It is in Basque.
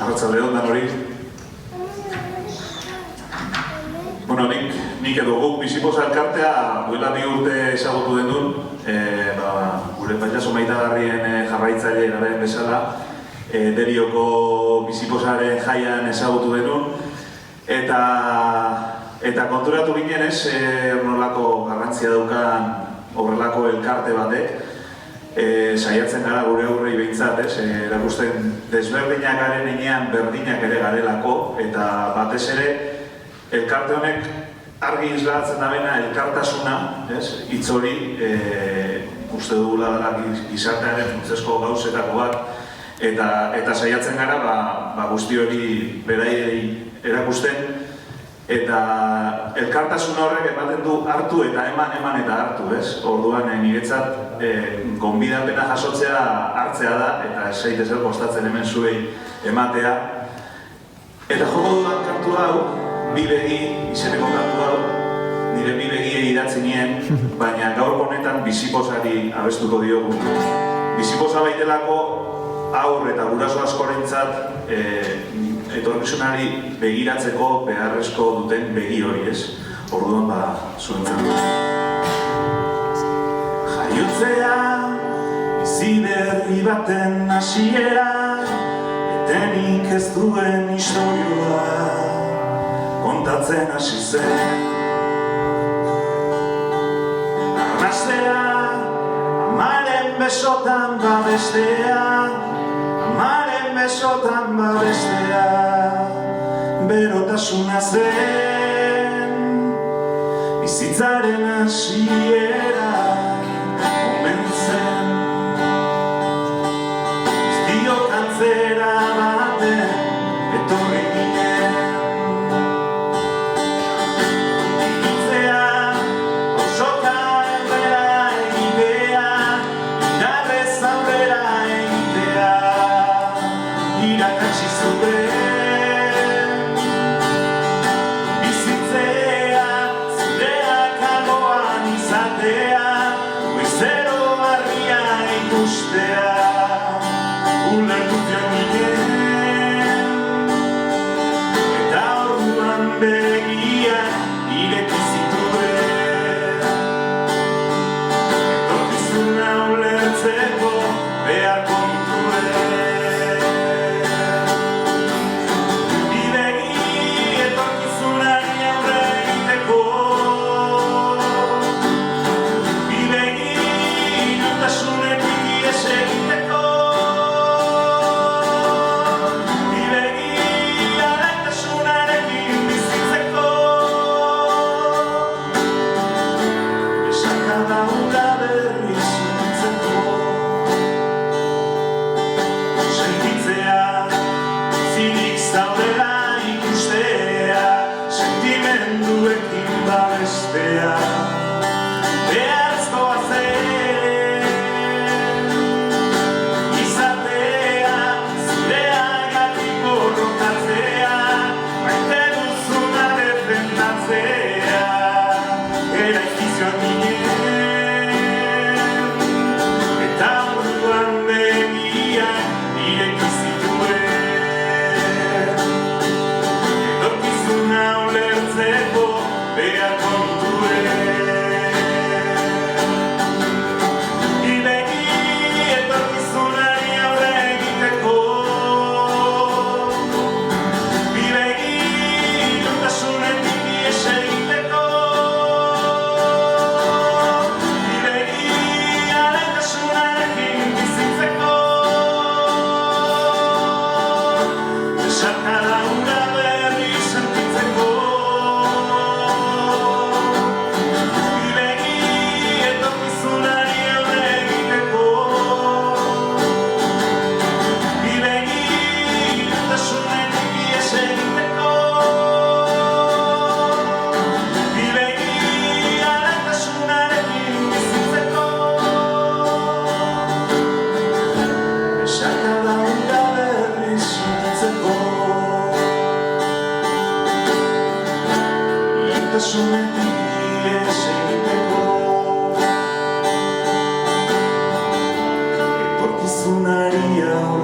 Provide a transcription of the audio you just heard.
Arratsaldeon danori. Bueno, nik edo guk Bizipoza elkartea duela 2 urte ezagutu denun, gure pailazo maitagarrien jarraitzaile garen bezala, Derioko Bizipozaren jaian ezagutu denun, eta konturatu ginen ez, horrelako garrantzia daukan horrelako elkarte batek, saiatzen gara gure aurrei behintzat, erakusten desberdinak garen enean berdinak ere garelako, eta batez ere elkarte honek argi islatzen dabena elkartasuna, hitz hori uste dugula dela gizartearen funtsezko gauzetako bat, eta saiatzen gara guzti hori beraiei erakusten, eta elkartasun horrek ematen du hartu eta eman eta hartu, ez? Orduan niretzat gonbidapena jasotzea hartzea da, eta ez zaitez kostatzen hemen zuei ematea. Eta joko dudan kantu hau, Bi begi izeneko kantu hau, nire bi begiei idatzi nien, baina gaur honetan Bizipozari abestuko diogu. Bizipoza baitelako haur eta guraso askorentzat etorkizunari begiratzeko beharrezko duten begi hori, ez? Orduan zuentzat. Jaiotzea, bizi berri baten hasiera, etenik ez duen istorioa kontatzen hasi zen. Arnastea, amaren besotan babestea, amaren besotan babestea, berotasuna zen, bizitzaren hasiera omen zen. Iztiok antzera baten etorri ginen, iritzea, osoka aurrera egitea, indarrez aurrera egitea, irakatsi zuen bizitzea, zureak alboan izatea, goizero argia ikustea, ulertu ginen, eta orduan begiak ireki zituen, etorkizuna ulertzeko beharko nituen. Beharzkoa zen izatea, zureagatik borrokatzea, maite duzuna defendatzea, eraikizioan ginen, eta orduan begiak ireki zituen, etorkizuna ulertzeko beharko nituen. Etorkizunari aurre